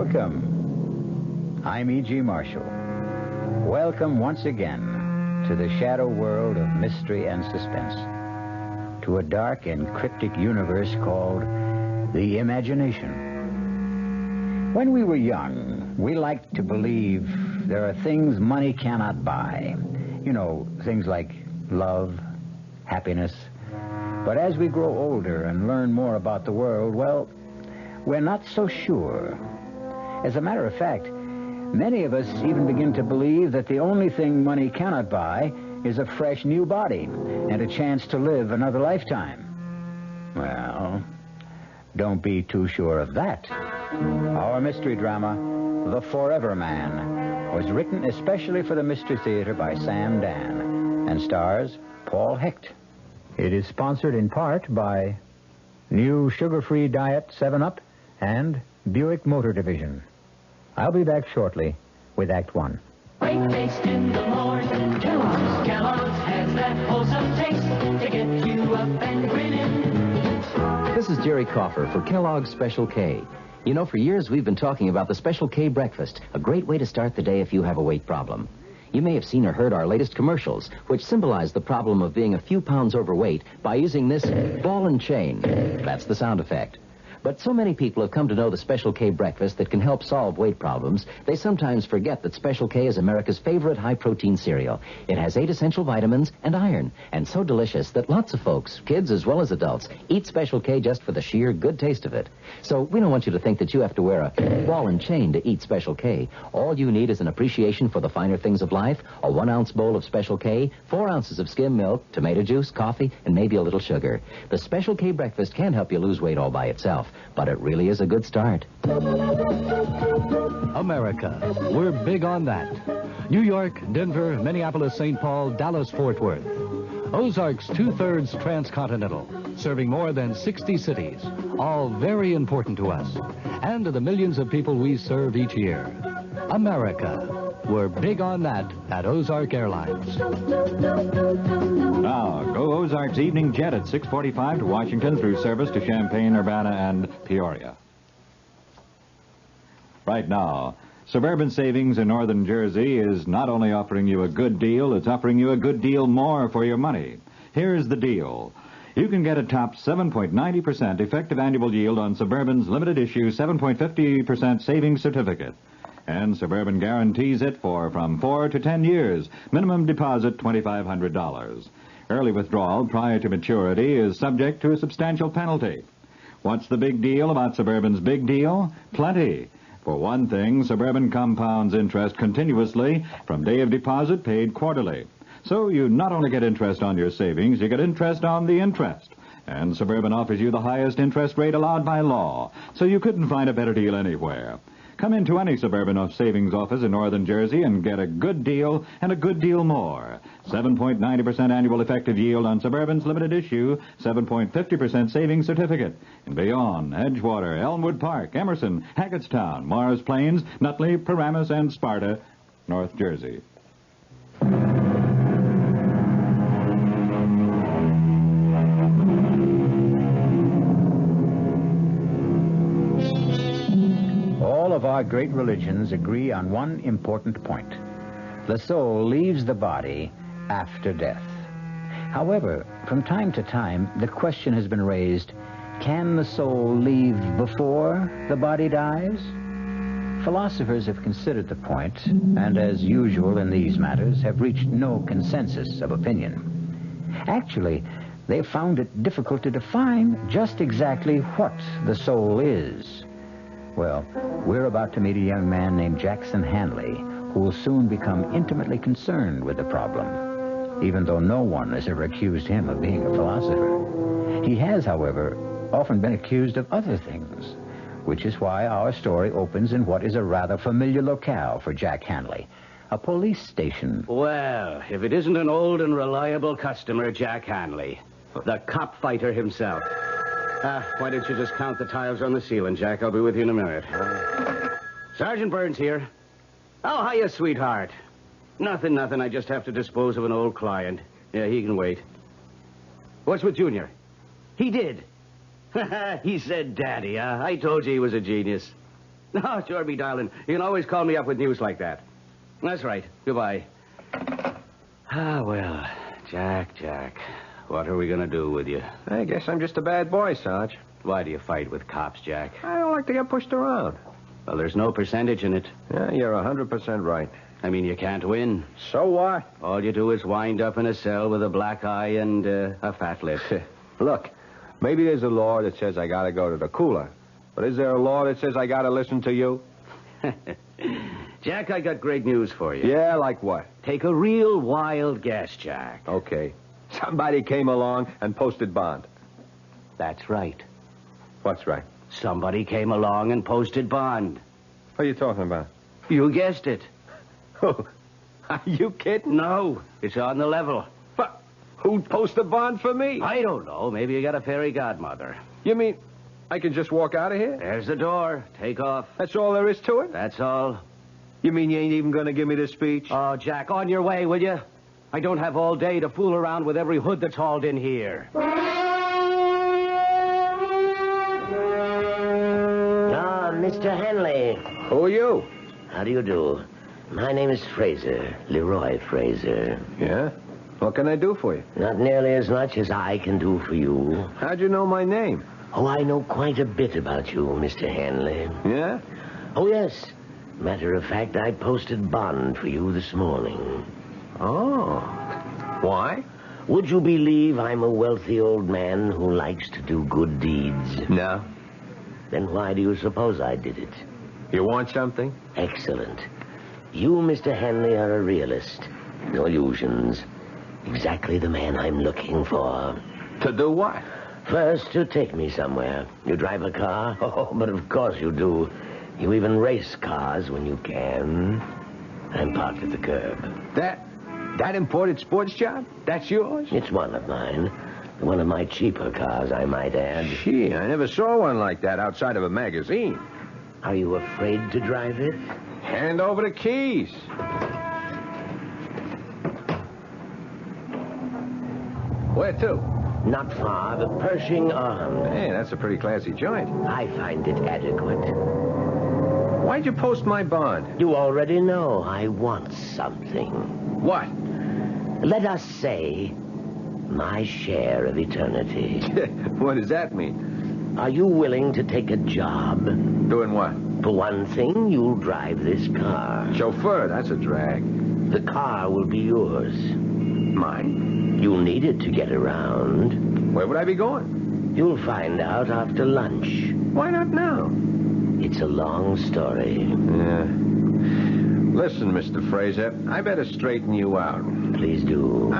Welcome. I'm E.G. Marshall. Welcome once again to the shadow world of mystery and suspense, to a dark and cryptic universe called the imagination. When we were young, we liked to believe there are things money cannot buy. You know, things like love, happiness. But as we grow older and learn more about the world, well, we're not so sure. As a matter of fact, many of us even begin to believe that the only thing money cannot buy is a fresh new body and a chance to live another lifetime. Well, don't be too sure of that. Our mystery drama, The Forever Man, was written especially for the Mystery Theater by Sam Dan and stars Paul Hecht. It is sponsored in part by New Sugar-Free Diet 7-Up and Buick Motor Division. I'll be back shortly with Act One. Great taste in the morning. Kellogg's has that wholesome taste to get you up and grinning. This is Jerry Coffer for Kellogg's Special K. You know, for years we've been talking about the Special K breakfast, a great way to start the day if you have a weight problem. You may have seen or heard our latest commercials, which symbolize the problem of being a few pounds overweight by using this ball and chain. That's the sound effect. But so many people have come to know the Special K breakfast that can help solve weight problems, they sometimes forget that Special K is America's favorite high-protein cereal. It has 8 essential vitamins and iron, and so delicious that lots of folks, kids as well as adults, eat Special K just for the sheer good taste of it. So we don't want you to think that you have to wear a ball and chain to eat Special K. All you need is an appreciation for the finer things of life, a 1-ounce bowl of Special K, 4 ounces of skim milk, tomato juice, coffee, and maybe a little sugar. The Special K breakfast can help you lose weight all by itself, but it really is a good start. America. We're big on that. New York, Denver, Minneapolis, St. Paul, Dallas, Fort Worth. Ozarks 2/3 transcontinental, serving more than 60 cities, all very important to us, and to the millions of people we serve each year. America. We're big on that at Ozark Airlines. Now, go Ozark's evening jet at 6:45 to Washington through service to Champaign, Urbana, and Peoria. Right now, Suburban Savings in Northern Jersey is not only offering you a good deal, it's offering you a good deal more for your money. Here's the deal. You can get a top 7.90% effective annual yield on Suburban's limited issue 7.50% savings certificate. And Suburban guarantees it for from 4 to 10 years. Minimum deposit $2,500. Early withdrawal prior to maturity is subject to a substantial penalty. What's the big deal about Suburban's big deal? Plenty. For one thing, Suburban compounds interest continuously from day of deposit paid quarterly. So you not only get interest on your savings, you get interest on the interest. And Suburban offers you the highest interest rate allowed by law. So you couldn't find a better deal anywhere. Come into any Suburban savings office in Northern Jersey and get a good deal and a good deal more. 7.90% annual effective yield on Suburban's limited issue, 7.50% savings certificate. In Bayonne, Edgewater, Elmwood Park, Emerson, Hackettstown, Morris Plains, Nutley, Paramus, and Sparta, North Jersey. All of our great religions agree on one important point. The soul leaves the body after death. However, from time to time, the question has been raised, can the soul leave before the body dies? Philosophers have considered the point, and as usual in these matters, have reached no consensus of opinion. Actually, they've found it difficult to define just exactly what the soul is. Well, we're about to meet a young man named Jackson Hanley, who will soon become intimately concerned with the problem, even though no one has ever accused him of being a philosopher. He has, however, often been accused of other things, which is why our story opens in what is a rather familiar locale for Jack Hanley, a police station. Well, if it isn't an old and reliable customer, Jack Hanley, the cop fighter himself. Why don't you just count the tiles on the ceiling, Jack? I'll be with you in a minute. Sergeant Burns here. Oh, hiya, sweetheart. Nothing. I just have to dispose of an old client. Yeah, he can wait. What's with Junior? He did. He said daddy, huh? I told you he was a genius. No, sure, me darling. You can always call me up with news like that. That's right. Goodbye. Ah, well, Jack, what are we going to do with you? I guess I'm just a bad boy, Sarge. Why do you fight with cops, Jack? I don't like to get pushed around. Well, there's no percentage in it. Yeah, you're 100% right. I mean, you can't win. So what? All you do is wind up in a cell with a black eye and a fat lip. Look, maybe there's a law that says I gotta go to the cooler. But is there a law that says I gotta listen to you? Jack, I got great news for you. Yeah, like what? Take a real wild guess, Jack. Okay. Somebody came along and posted bond. That's right. What's right? Somebody came along and posted bond. What are you talking about? You guessed it. Are you kidding? No, it's on the level. But who'd post a bond for me? I don't know. Maybe you got a fairy godmother. You mean I can just walk out of here? There's the door. Take off. That's all there is to it? That's all. You mean you ain't even going to give me the speech? Oh, Jack, on your way, will you? I don't have all day to fool around with every hood that's hauled in here. Mr. Henley. Who are you? How do you do? My name is Fraser, Leroy Fraser. Yeah? What can I do for you? Not nearly as much as I can do for you. How'd you know my name? Oh, I know quite a bit about you, Mr. Henley. Yeah? Oh, yes. Matter of fact, I posted bond for you this morning. Oh. Why? Would you believe I'm a wealthy old man who likes to do good deeds? No. Then why do you suppose I did it? You want something? Excellent. You, Mr. Henley, are a realist. No illusions. Exactly the man I'm looking for. To do what? First, to take me somewhere. You drive a car? Oh, but of course you do. You even race cars when you can. I'm parked at the curb. That imported sports job? That's yours? It's one of mine. One of my cheaper cars, I might add. Gee, I never saw one like that outside of a magazine. Are you afraid to drive it? Hand over the keys. Where to? Not far, the Pershing Arms. Hey, that's a pretty classy joint. I find it adequate. Why'd you post my bond? You already know I want something. What? Let us say my share of eternity. What does that mean? Are you willing to take a job? Doing what? For one thing, you'll drive this car. Chauffeur, that's a drag. The car will be yours. Mine? You'll need it to get around. Where would I be going? You'll find out after lunch. Why not now? It's a long story. Yeah. Listen, Mr. Fraser, I better straighten you out. Please do.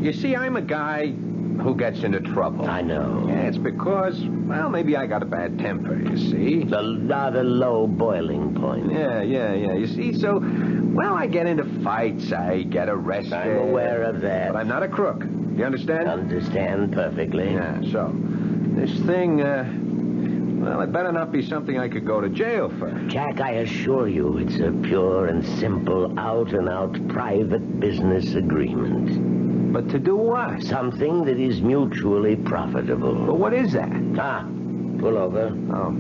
You see, I'm a guy who gets into trouble. I know. Yeah, it's because, well, maybe I got a bad temper, you see. The rather low boiling point. Yeah. You see, so, well, I get into fights, I get arrested. I'm aware of that. But I'm not a crook. You understand? Understand perfectly. Yeah, so, this thing, well, it better not be something I could go to jail for. Jack, I assure you, it's a pure and simple, out-and-out private business agreement. But to do what? Something that is mutually profitable. But what is that? Ah, pull over. Oh.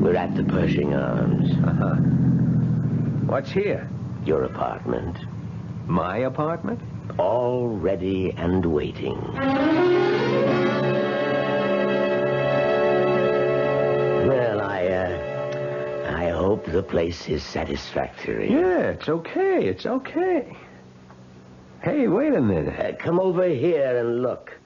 We're at the Pershing Arms. Uh-huh. What's here? Your apartment. My apartment? All ready and waiting. Well, I hope the place is satisfactory. Yeah, it's okay. Hey, wait a minute. Come over here and look.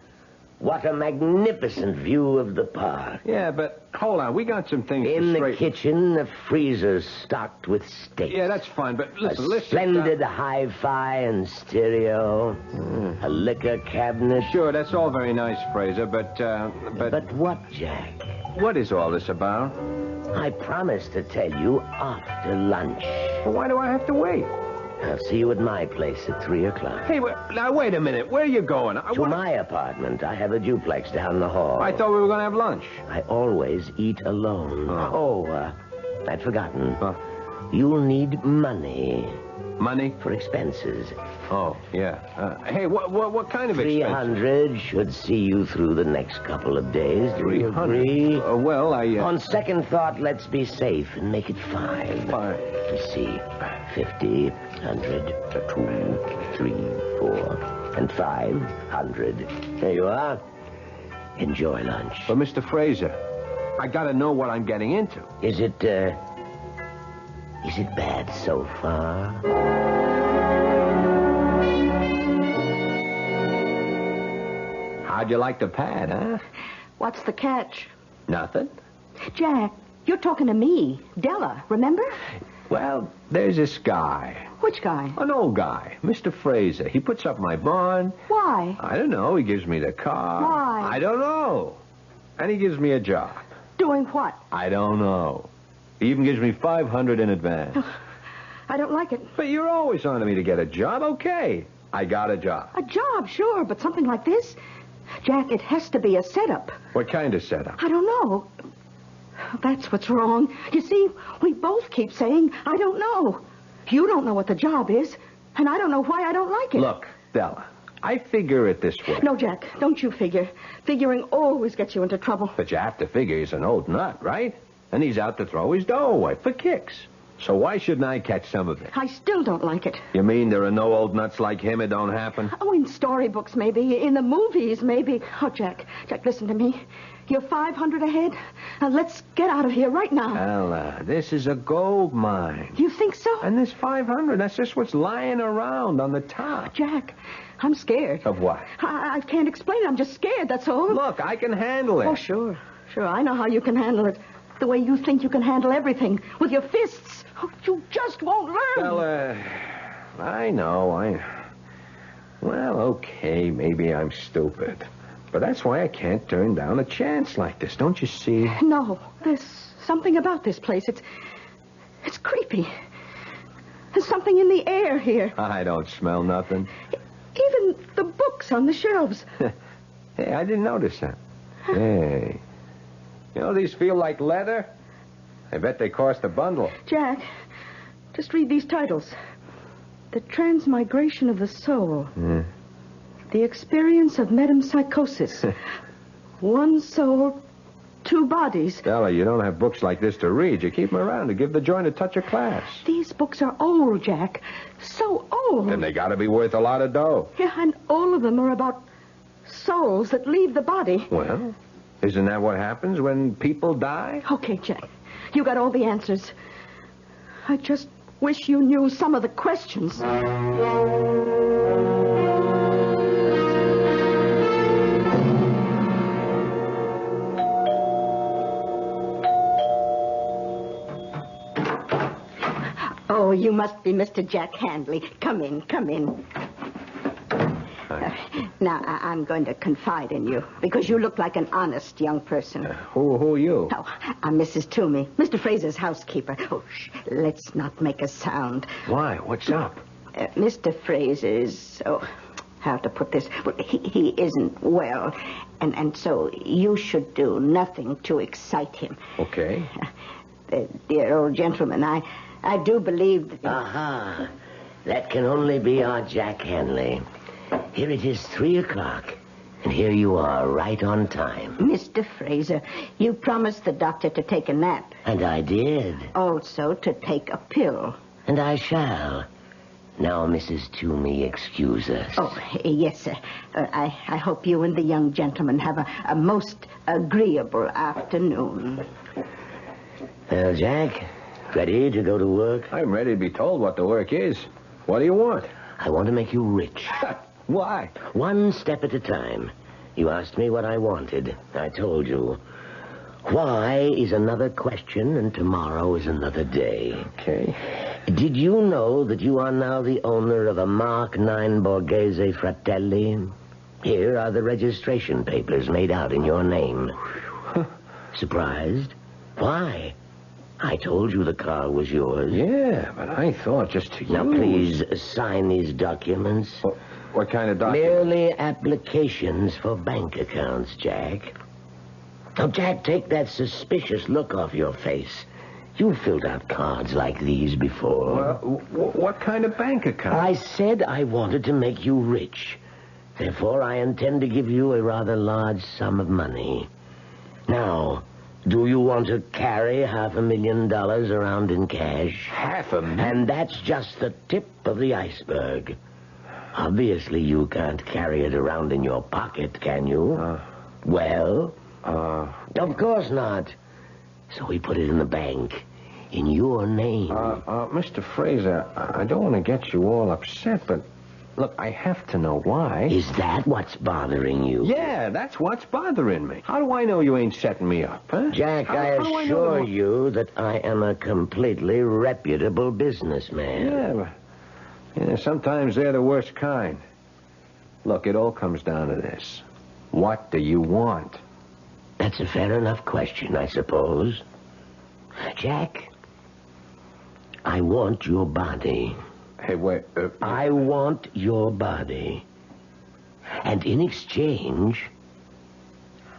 What a magnificent view of the park. Yeah, but hold on. We got some things In to the straighten. kitchen, the freezer's stocked with steaks. Yeah, that's fine, but listen. Splendid hi-fi and stereo. A liquor cabinet. Sure, that's all very nice, Fraser, but... But what, Jack? What is all this about? I promised to tell you after lunch. Well, why do I have to wait? I'll see you at my place at 3 o'clock. Hey, now, wait a minute. Where are you going? To my apartment. I have a duplex down the hall. I thought we were going to have lunch. I always eat alone. Oh. I'd forgotten. You'll need money. Money? For expenses. Oh, yeah. Hey, what kind of expenses? 300 should see you through the next couple of days. Do you 300? agree? Well, On second thought, let's be safe and make it 5. 5. Let's see. 50, 100, 2, 3, 4, and 500. There you are. Enjoy lunch. But, Mr. Fraser, I gotta know what I'm getting into. Is it bad so far? How'd you like the pad, huh? What's the catch? Nothing. Jack, you're talking to me. Della, remember? Well, there's this guy. Which guy? An old guy, Mr. Fraser. He puts up my bond. Why? I don't know. He gives me the car. Why? I don't know. And he gives me a job. Doing what? I don't know. He even gives me $500 in advance. I don't like it. But you're always on to me to get a job. Okay. I got a job. A job, sure, but something like this? Jack, it has to be a setup. What kind of setup? I don't know. That's what's wrong. You see, we both keep saying, I don't know. You don't know what the job is, and I don't know why I don't like it. Look, Della, I figure it this way. No, Jack, don't you figure. Figuring always gets you into trouble. But you have to figure he's an old nut, right? And he's out to throw his dough away for kicks. So why shouldn't I catch some of it? I still don't like it. You mean there are no old nuts like him? It don't happen? Oh, in storybooks, maybe. In the movies, maybe. Oh, Jack, listen to me. You're 500 ahead. Let's get out of here right now. Ella, this is a gold mine. You think so? And this 500, that's just what's lying around on the top. Jack, I'm scared. Of what? I can't explain it. I'm just scared, that's all. Look, I can handle it. Oh, sure. Sure, I know how you can handle it. The way you think you can handle everything. With your fists. Oh, you just won't learn. Ella, I know. Well, okay, maybe I'm stupid. But that's why I can't turn down a chance like this, don't you see? No, there's something about this place. It's creepy. There's something in the air here. I don't smell nothing. Even the books on the shelves. Hey, I didn't notice that. Hey. You know, these feel like leather. I bet they cost a bundle. Jack, just read these titles. The Transmigration of the Soul. The Experience of Metempsychosis. One soul, 2 bodies. Stella, you don't have books like this to read. You keep them around to give the joint a touch of class. These books are old, Jack. So old. Then they got to be worth a lot of dough. Yeah, and all of them are about souls that leave the body. Well, isn't that what happens when people die? Okay, Jack. You got all the answers. I just wish you knew some of the questions. Oh, you must be Mr. Jack Handley. Come in, come in. Now, I'm going to confide in you, because you look like an honest young person. Who are you? Oh, I'm Mrs. Toomey, Mr. Fraser's housekeeper. Oh, shh, let's not make a sound. Why? What's up? Mr. Fraser is, how to put this? Well, he isn't well, and so you should do nothing to excite him. Okay. Dear old gentleman, I do believe that... Aha. That can only be our Jack Hanley. Here it is 3 o'clock, and here you are, right on time. Mr. Fraser, you promised the doctor to take a nap. And I did. Also to take a pill. And I shall. Now, Mrs. Toomey, excuse us. Oh, yes, sir. I hope you and the young gentleman have a most agreeable afternoon. Well, Jack, ready to go to work? I'm ready to be told what the work is. What do you want? I want to make you rich. Why? One step at a time. You asked me what I wanted. I told you. Why is another question, and tomorrow is another day. Okay. Did you know that you are now the owner of a Mark 9 Borghese Fratelli? Here are the registration papers made out in your name. Surprised? Why? I told you the car was yours. Yeah, but I thought just to Now, please sign these documents. What kind of documents? Merely applications for bank accounts, Jack. Now, Jack, take that suspicious look off your face. You've filled out cards like these before. What kind of bank account? I said I wanted to make you rich. Therefore, I intend to give you a rather large sum of money. Now, do you want to carry $500,000 around in cash? $500,000? And that's just the tip of the iceberg. Obviously, you can't carry it around in your pocket, can you? Of course not. So we put it in the bank. In your name. Mr. Fraser, I don't want to get you all upset, but look, I have to know why. Is that what's bothering you? Yeah, that's what's bothering me. How do I know you ain't setting me up, huh? Jack, I assure you that I am a completely reputable businessman. Yeah, sometimes they're the worst kind. Look, it all comes down to this. What do you want? That's a fair enough question, I suppose. Jack, I want your body. Hey, wait. I want your body. And in exchange,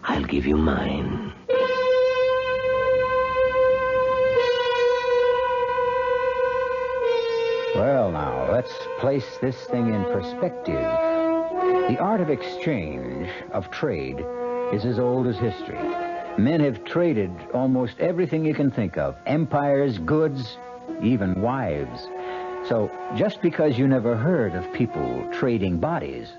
I'll give you mine. Well, now, let's place this thing in perspective. The art of exchange, of trade, is as old as history. Men have traded almost everything you can think of. Empires, goods, even wives. So, just because you never heard of people trading bodies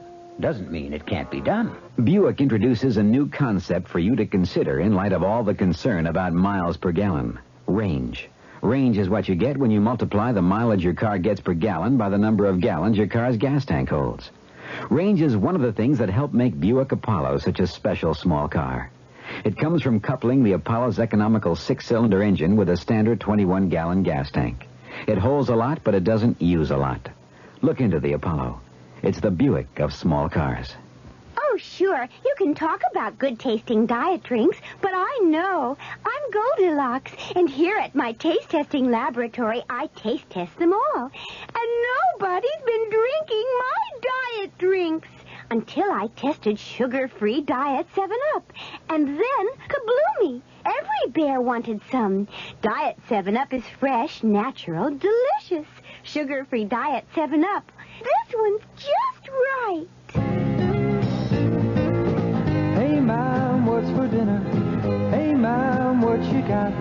doesn't mean it can't be done. Buick introduces a new concept for you to consider in light of all the concern about miles per gallon. Range. Range is what you get when you multiply the mileage your car gets per gallon by the number of gallons your car's gas tank holds. Range is one of the things that help make Buick Apollo such a special small car. It comes from coupling the Apollo's economical 6-cylinder engine with a standard 21-gallon gas tank. It holds a lot, but it doesn't use a lot. Look into the Apollo. It's the Buick of small cars. Oh, sure. You can talk about good-tasting diet drinks, but I know. I'm Goldilocks, and here at my taste-testing laboratory, I taste-test them all. And nobody's been drinking my diet drinks until I tested sugar-free Diet 7-Up. And then, kabloomy! Every bear wanted some. Diet 7-Up is fresh, natural, delicious. Sugar-free Diet 7-Up. This one's just right. Hey, Mom, what's for dinner? Hey, Mom, what you got?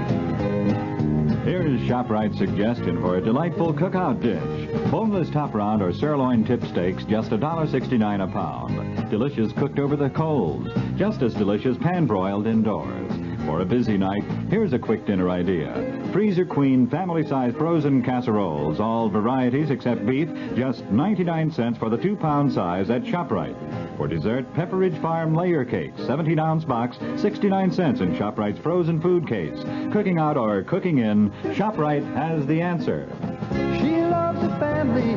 Here's ShopRite's suggestion for a delightful cookout dish. Boneless top round or sirloin tip steaks, just $1.69 a pound. Delicious cooked over the coals. Just as delicious pan-broiled indoors. For a busy night, here's a quick dinner idea. Freezer Queen family-size frozen casseroles, all varieties except beef, just 99 cents for the 2-pound size at ShopRite. For dessert, Pepperidge Farm layer cake, 17-ounce box, 69 cents in ShopRite's frozen food case. Cooking out or cooking in, ShopRite has the answer. She loves the family.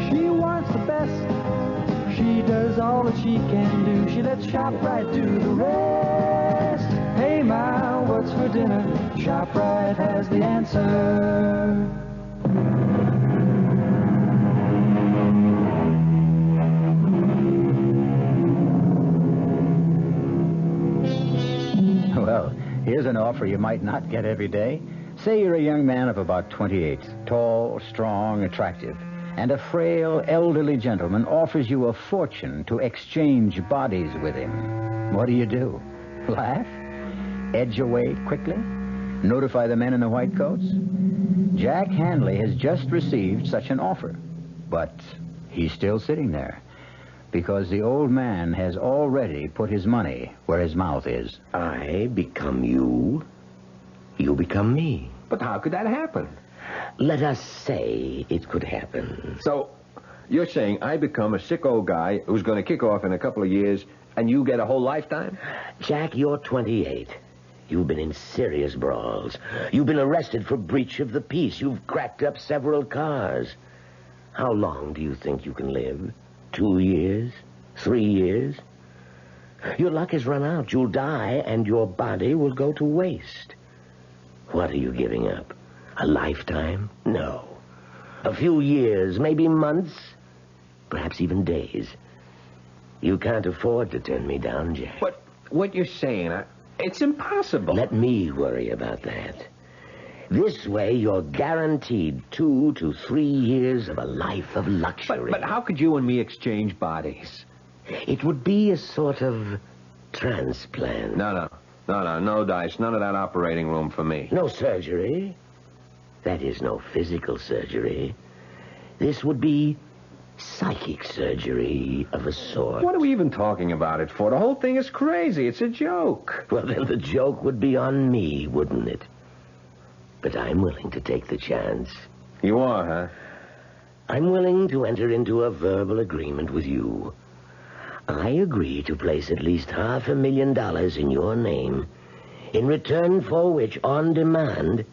She wants the best. She does all that she can do. She lets ShopRite do the rest. Hey, Ma, what's for dinner? ShopRite has the answer. Well, here's an offer you might not get every day. Say you're a young man of about 28, tall, strong, attractive, and a frail, elderly gentleman offers you a fortune to exchange bodies with him. What do? Laugh? Edge away quickly? Notify the men in the white coats? Jack Hanley has just received such an offer, but he's still sitting there because the old man has already put his money where his mouth is. I become you. You become me. But how could that happen? Let us say it could happen. So, you're saying I become a sick old guy who's going to kick off in a couple of years, and you get a whole lifetime? Jack, you're 28. You've been in serious brawls. You've been arrested for breach of the peace. You've cracked up several cars. How long do you think you can live? 2 years? 3 years? Your luck has run out. You'll die, and your body will go to waste. What are you giving up? A lifetime? No. A few years, maybe months, perhaps even days. You can't afford to turn me down, Jack. But what you're saying, it's impossible. Let me worry about that. This way, you're guaranteed 2 to 3 years of a life of luxury. But how could you and me exchange bodies? It would be a sort of transplant. No, Dice. None of that operating room for me. No surgery. That is, no physical surgery. This would be psychic surgery of a sort. What are we even talking about it for? The whole thing is crazy. It's a joke. Well, then the joke would be on me, wouldn't it? But I'm willing to take the chance. You are, huh? I'm willing to enter into a verbal agreement with you. I agree to place at least $500,000 in your name, in return for which, on demand,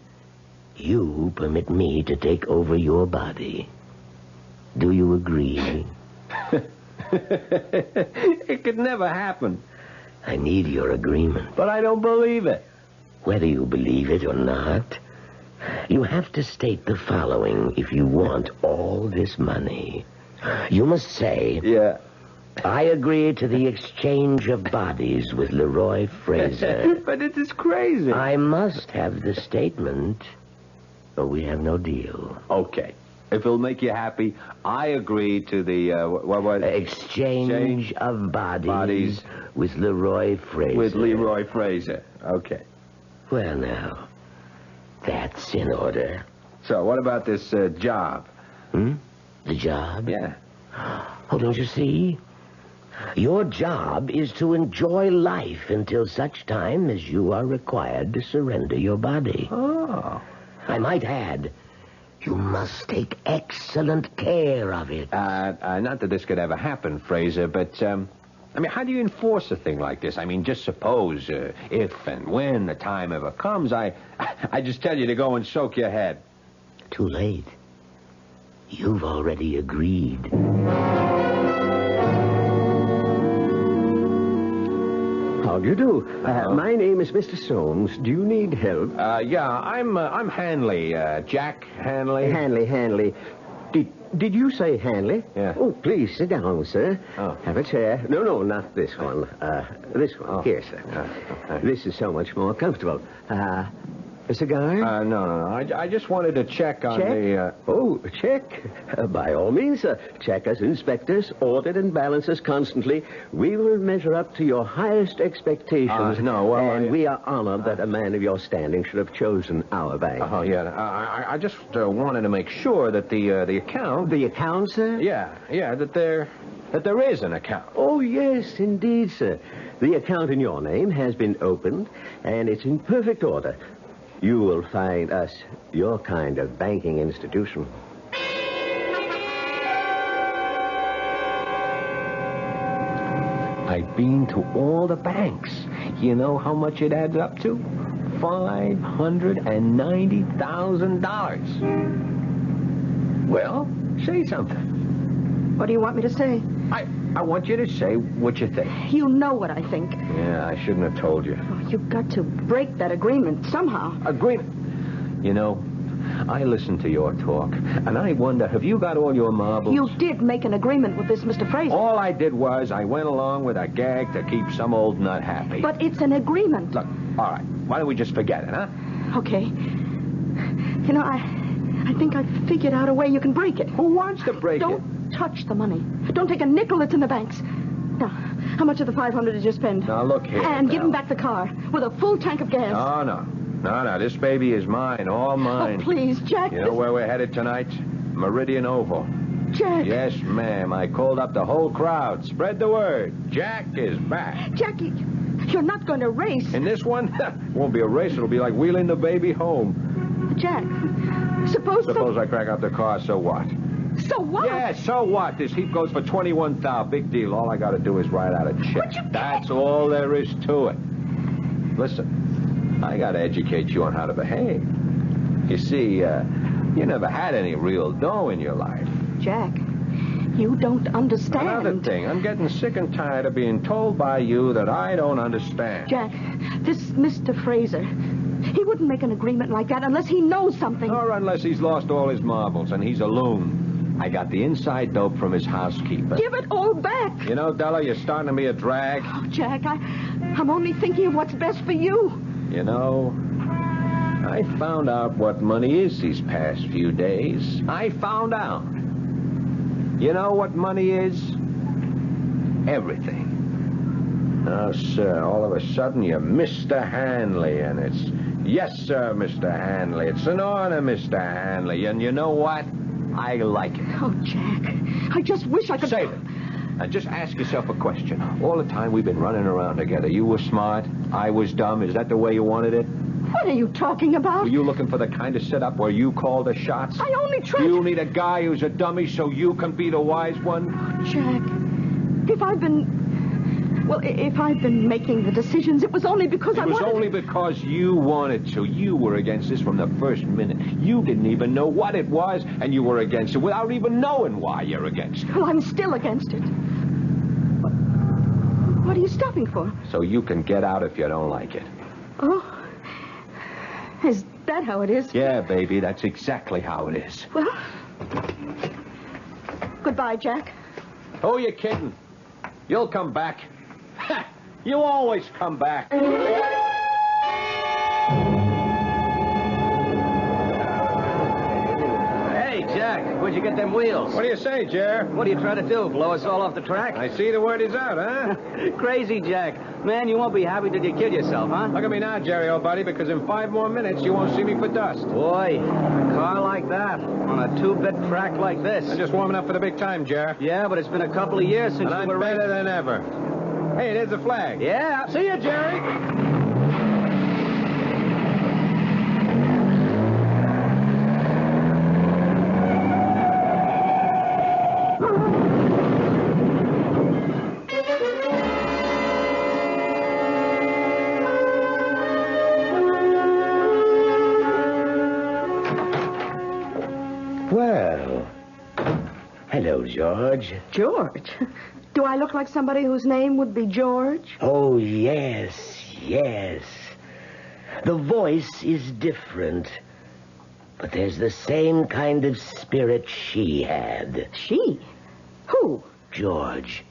you permit me to take over your body. Do you agree? It could never happen. I need your agreement. But I don't believe it. Whether you believe it or not, you have to state the following if you want all this money. You must say... Yeah. I agree to the exchange of bodies with Leroy Fraser. But it is crazy. I must have the statement, or we have no deal. Okay. If it'll make you happy, I agree to the, exchange of bodies with Leroy Fraser. With Leroy Fraser. Okay. Well, now, that's in order. So, what about this job? The job? Yeah. Oh, don't you see? Your job is to enjoy life until such time as you are required to surrender your body. Oh. I might add, you must take excellent care of it. Not that this could ever happen, Fraser, but, how do you enforce a thing like this? Just suppose, if and when the time ever comes, I just tell you to go and soak your head. Too late. You've already agreed. How do you do? My name is Mr. Soames. Do you need help? Yeah, I'm Hanley, Jack Hanley. Hanley. Did you say Hanley? Yeah. Oh, please, sit down, sir. Oh. Have a chair. No, not this one. This one. Oh. Here, sir. Okay. This is so much more comfortable. A cigar? No. I just wanted to check on Check? Oh, check. By all means, sir. Check us inspectors, audit and balance us constantly. We will measure up to your highest expectations. We are honored that a man of your standing should have chosen our bank. Oh, yeah. I just wanted to make sure that the account... The account, sir? Yeah, that there is an account. Oh, yes, indeed, sir. The account in your name has been opened, and it's in perfect order. You will find us your kind of banking institution. I've been to all the banks. You know how much it adds up to? $590,000. Well, say something. What do you want me to say? I want you to say what you think. You know what I think. Yeah, I shouldn't have told you. Oh, you've got to break that agreement somehow. Agreement? You know, I listen to your talk, and I wonder, have you got all your marbles? You did make an agreement with this Mr. Fraser. All I did was I went along with a gag to keep some old nut happy. But it's an agreement. Look, all right, why don't we just forget it, huh? Okay. You know, I think I've figured out a way you can break it. Who wants to break it? Don't touch the money. Don't take a nickel that's in the banks. Now, how much of the $500 did you spend? Now, look here. And give him back the car with a full tank of gas. No. This baby is mine, all mine. Oh, please, Jack. You know where we're headed tonight? Meridian Oval. Jack. Yes, ma'am. I called up the whole crowd. Spread the word. Jack is back. Jackie, you're not going to race. In this one? Won't be a race. It'll be like wheeling the baby home. Jack, suppose I crack up the car, so what? So what? Yeah, so what? This heap goes for $21,000. Big deal. All I got to do is write out a check. That's all there is to it. Listen, I got to educate you on how to behave. You see, you never had any real dough in your life. Jack, you don't understand. Another thing, I'm getting sick and tired of being told by you that I don't understand. Jack, this Mr. Fraser, he wouldn't make an agreement like that unless he knows something. Or unless he's lost all his marbles and he's a loon. I got the inside dope from his housekeeper. Give it all back. You know, Della, you're starting to be a drag. Oh, Jack, I'm only thinking of what's best for you. You know, I found out what money is these past few days. I found out. You know what money is? Everything. Oh, sir, all of a sudden you're Mr. Hanley, and it's, yes, sir, Mr. Hanley. It's an honor, Mr. Hanley, and you know what? I like it. Oh, Jack, I just wish I could... Save it. Now, just ask yourself a question. All the time we've been running around together, you were smart, I was dumb. Is that the way you wanted it? What are you talking about? Were you looking for the kind of setup where you call the shots? I only tried... You need a guy who's a dummy so you can be the wise one? Jack, if I've been making the decisions, it was only because I wanted... It was only because you wanted to. You were against this from the first minute. You didn't even know what it was, and you were against it without even knowing why you're against it. Well, I'm still against it. What are you stopping for? So you can get out if you don't like it. Oh, is that how it is? Yeah, baby, that's exactly how it is. Well, goodbye, Jack. Who are you kidding? You'll come back. You always come back. Hey, Jack, where'd you get them wheels? What do you say, Jer? What are you trying to do, blow us all off the track? I see the word is out, huh? Crazy, Jack. Man, you won't be happy till you kill yourself, huh? Look at me now, Jerry, old buddy, because in 5 more minutes you won't see me for dust. Boy, a car like that, on a 2-bit track like this. I'm just warming up for the big time, Jer. Yeah, but it's been a couple of years since And you I'm were better than ever. Hey, there's the flag. Yeah. See you, Jerry. Well, hello, George. George? Do I look like somebody whose name would be George? Oh, yes, yes. The voice is different, but there's the same kind of spirit she had. She? Who? George.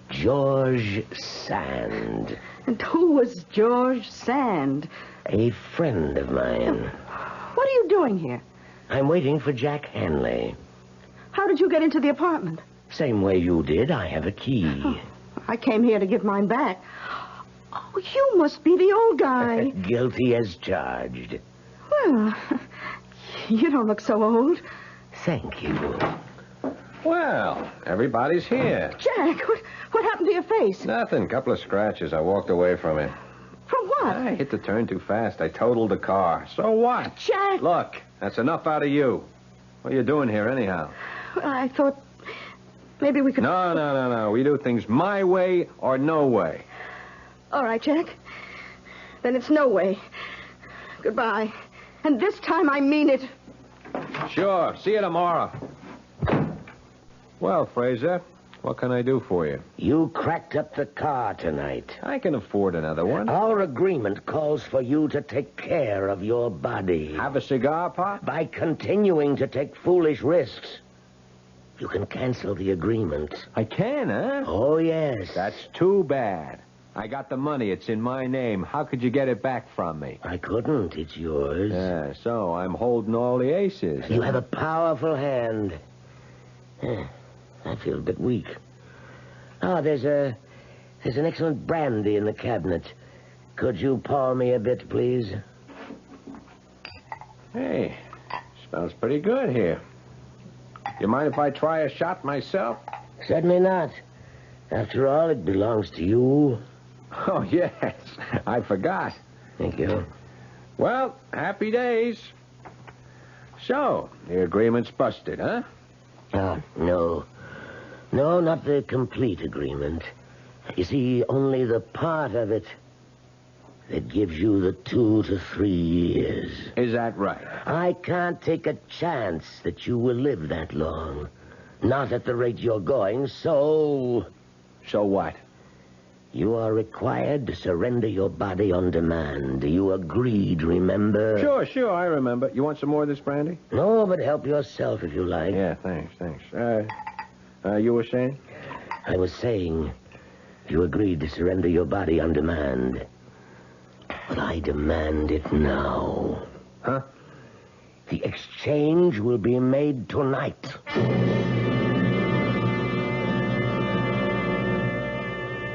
George Sand. And who was George Sand? A friend of mine. What are you doing here? I'm waiting for Jack Hanley. How did you get into the apartment? Same way you did. I have a key. Oh, I came here to give mine back. Oh, you must be the old guy. Guilty as charged. Well, you don't look so old. Thank you. Well, everybody's here. Jack, what happened to your face? Nothing. Couple of scratches. I walked away from it. From what? I hit the turn too fast. I totaled the car. So what? Jack! Look, that's enough out of you. What are you doing here, anyhow? Well, I thought maybe we could... No. We do things my way or no way. All right, Jack. Then it's no way. Goodbye. And this time I mean it. Sure. See you tomorrow. Well, Fraser, what can I do for you? You cracked up the car tonight. I can afford another one. Our agreement calls for you to take care of your body. Have a cigar, Pop? By continuing to take foolish risks, you can cancel the agreement. I can, huh? Oh, yes. That's too bad. I got the money. It's in my name. How could you get it back from me? I couldn't. It's yours. Yeah, so I'm holding all the aces. You have a powerful hand. I feel a bit weak. Oh, there's an excellent brandy in the cabinet. Could you pour me a bit, please? Hey, smells pretty good here. You mind if I try a shot myself? Certainly not. After all, it belongs to you. Oh, yes. I forgot. Thank you. Well, happy days. So, the agreement's busted, huh? Oh, no. No, not the complete agreement. You see, only the part of it that gives you the 2 to 3 years. Is that right? I can't take a chance that you will live that long. Not at the rate you're going, so... So what? You are required to surrender your body on demand. You agreed, remember? Sure, I remember. You want some more of this brandy? No, but help yourself if you like. Yeah, thanks. You were saying? I was saying you agreed to surrender your body on demand. But I demand it now. Huh? The exchange will be made tonight.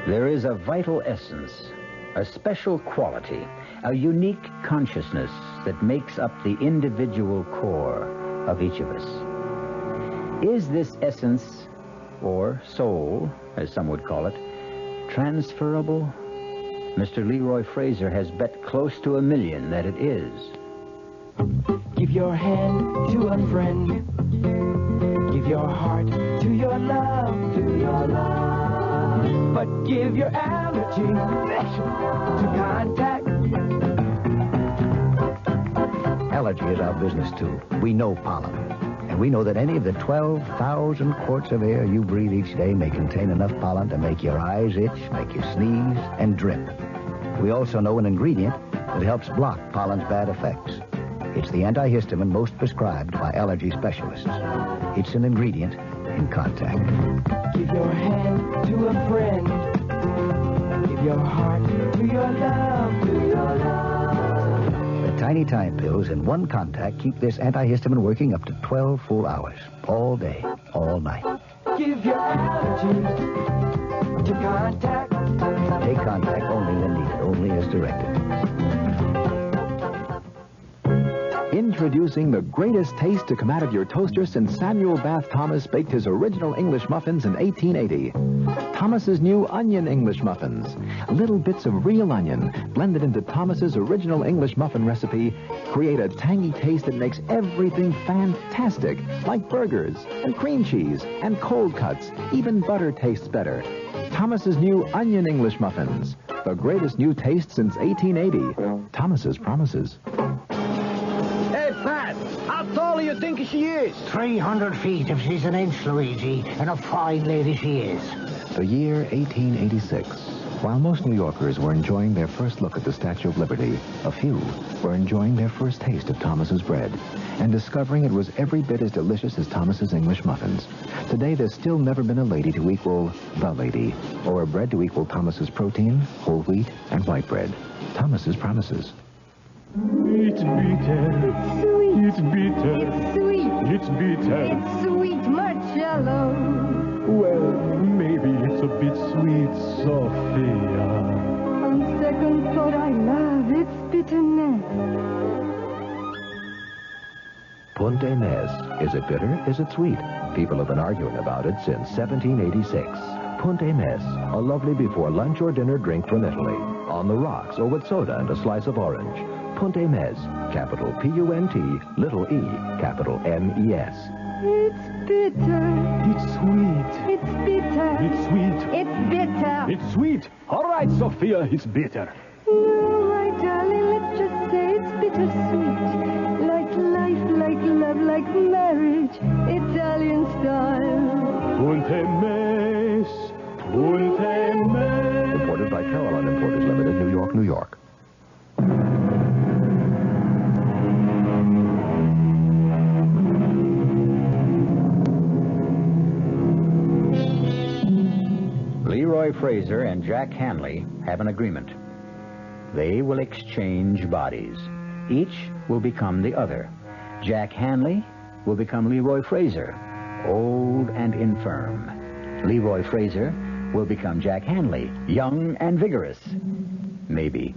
There is a vital essence, a special quality, a unique consciousness that makes up the individual core of each of us. Is this essence, or soul, as some would call it, transferable? Mr. Leroy Fraser has bet close to $1 million that it is. Give your hand to a friend. Give your heart to your love, But give your allergy to contact. Allergy is our business, too. We know pollen. And we know that any of the 12,000 quarts of air you breathe each day may contain enough pollen to make your eyes itch, make you sneeze, and drip. We also know an ingredient that helps block pollen's bad effects. It's the antihistamine most prescribed by allergy specialists. It's an ingredient in contact. Give your hand to a friend. Give your heart to your love, The tiny time pills in one contact keep this antihistamine working up to 12 full hours. All day, all night. Give your allergies to contact. Take contact only when needed, only as directed. Introducing the greatest taste to come out of your toaster since Samuel Bath Thomas baked his original English muffins in 1880. Thomas's new onion English muffins. Little bits of real onion blended into Thomas's original English muffin recipe create a tangy taste that makes everything fantastic, like burgers and cream cheese and cold cuts. Even butter tastes better. Thomas's new onion English muffins. The greatest new taste since 1880. Thomas's promises. Pat, how tall do you think she is? 300 feet if she's an inch, Luigi, and a fine lady she is. The year 1886. While most New Yorkers were enjoying their first look at the Statue of Liberty, a few were enjoying their first taste of Thomas's bread and discovering it was every bit as delicious as Thomas's English muffins. Today, there's still never been a lady to equal the lady, or a bread to equal Thomas's protein, whole wheat, and white bread. Thomas's promises. It's bitter. It's sweet. It's bitter. It's sweet. It's bitter. It's sweet, Marcello. Well, maybe it's a bit sweet, Sophia. On second thought, I love its bitterness. Ponte Mess. Is it bitter? Is it sweet? People have been arguing about it since 1786. Ponte Mess, a lovely before lunch or dinner drink from Italy. On the rocks or with soda and a slice of orange. Ponte Mess, capital P-U-N-T, little e, capital M-E-S. It's bitter. It's sweet. It's bitter. It's sweet. It's bitter. It's sweet. All right, Sophia, it's bitter. No, my darling, let's just say it's bittersweet. Like life, like love, like marriage. Italian style. Ponte Mess. Ponte Mess. Imported by Caroline Importers Limited, New York, New York. Leroy Fraser and Jack Hanley have an agreement. They will exchange bodies. Each will become the other. Jack Hanley will become Leroy Fraser, old and infirm. Leroy Fraser will become Jack Hanley, young and vigorous. Maybe.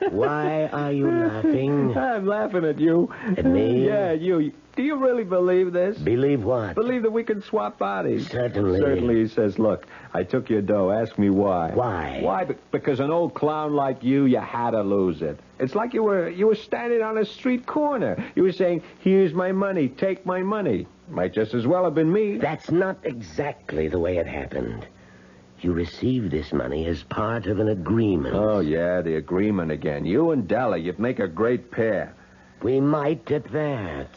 Why are you laughing? I'm laughing at you. At me? Yeah, you. Do you really believe this? Believe what? Believe that we can swap bodies. Certainly. Certainly, he says, look, I took your dough. Ask me why. Why? Why? Because an old clown like you had to lose it. It's like you were standing on a street corner. You were saying, here's my money, take my money. Might just as well have been me. That's not exactly the way it happened. You received this money as part of an agreement. Oh, yeah, the agreement again. You and Della, you'd make a great pair. We might at that.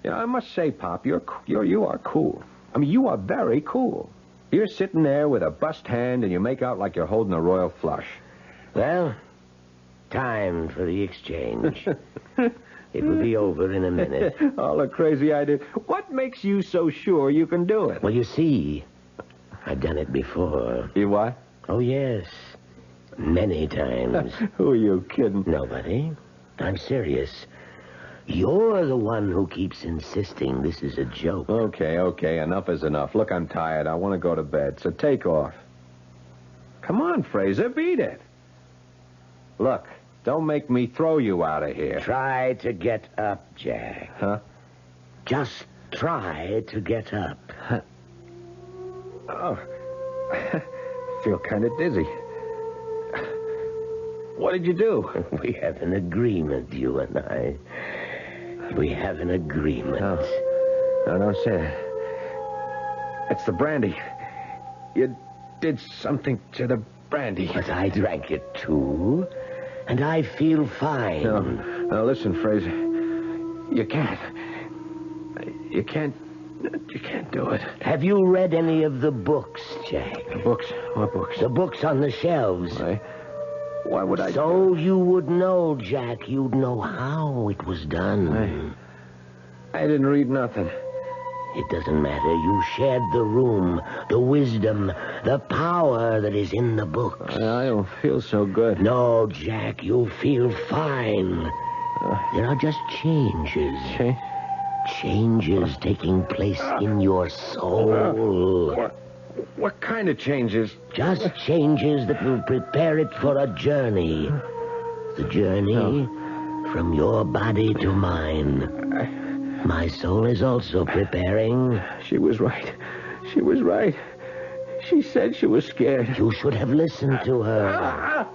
You know, I must say, Pop, you are cool. I mean, you are very cool. You're sitting there with a bust hand and you make out like you're holding a royal flush. Well, time for the exchange. It will be over in a minute. All a crazy idea. What makes you so sure you can do it? Well, you see, I've done it before. You what? Oh, yes. Many times. Who are you kidding? Nobody. I'm serious. You're the one who keeps insisting this is a joke. Okay. Enough is enough. Look, I'm tired. I want to go to bed, so take off. Come on, Fraser, beat it. Look, don't make me throw you out of here. Try to get up, Jack. Huh? Just try to get up. Oh, I feel kind of dizzy. What did you do? We have an agreement, you and I. We have an agreement. No, don't say that. It's the brandy. You did something to the brandy. But I drank it, too. And I feel fine. No, listen, Fraser. You can't. You can't do it. Have you read any of the books, Jack? The books? What books? The books on the shelves. Why would I... So you would know, Jack. You'd know how it was done. I didn't read nothing. It doesn't matter. You shared the room, the wisdom, the power that is in the books. I don't feel so good. No, Jack, you'll feel fine. There are just changes. Changes taking place in your soul. What kind of changes? Just changes that will prepare it for a journey. The journey from your body to mine. My soul is also preparing. She was right. She said she was scared. You should have listened to her.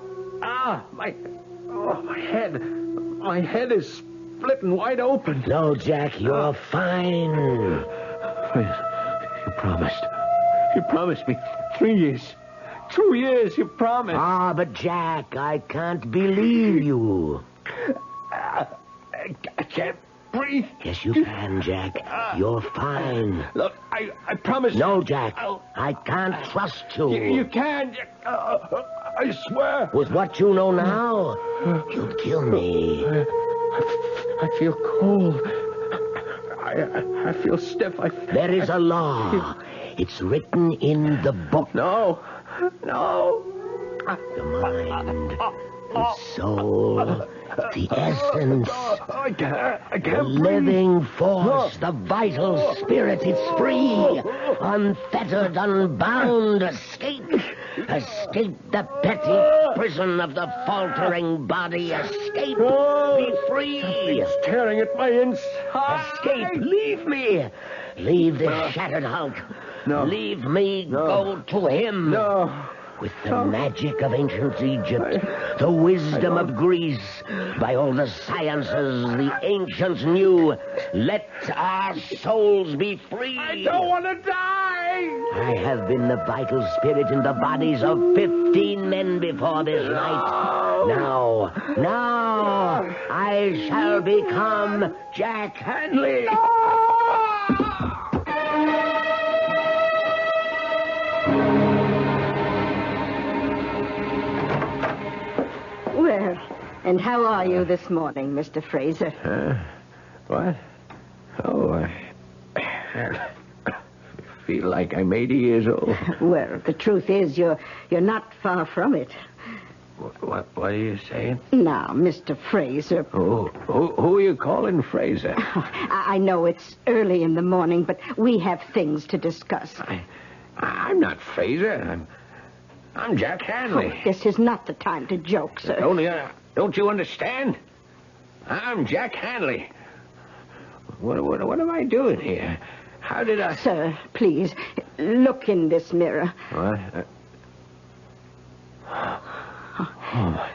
My head. My head is splitting wide open. No, Jack, you're fine. You promised. You promised me 3 years. 2 years, you promised. But Jack, I can't believe you. I can't breathe. Yes, you can, Jack. You're fine. Look, I promise. No, Jack. I can't trust you. You can. I swear. With what you know now, you'll kill me. I feel cold. I feel stiff. There is a law. It's written in the book. No. The mind, the soul, the essence, the living force, the vital spirit. It's free, unfettered, unbound. Escape the petty prison of the faltering body. Escape, be free. It's tearing at my inside. Escape, leave me. Leave this shattered hulk. No. Leave me go to him. No. With the magic of ancient Egypt, the wisdom of Greece, by all the sciences the ancients knew, let our souls be free. I don't want to die. I have been the vital spirit in the bodies of 15 men before this night. Now, I shall become Jack Hanley. Well, and how are you this morning, Mr. Fraser? What? Oh, I feel like I'm 80 years old. Well, the truth is, you're not far from it. What are you saying? Now, Mr. Fraser. Who are you calling Fraser? I know it's early in the morning, but we have things to discuss. I'm not Fraser. I'm Jack Hanley. Oh, this is not the time to joke, sir. Don't you understand? I'm Jack Hanley. What am I doing here? How did I... Sir, please, look in this mirror. What? Oh,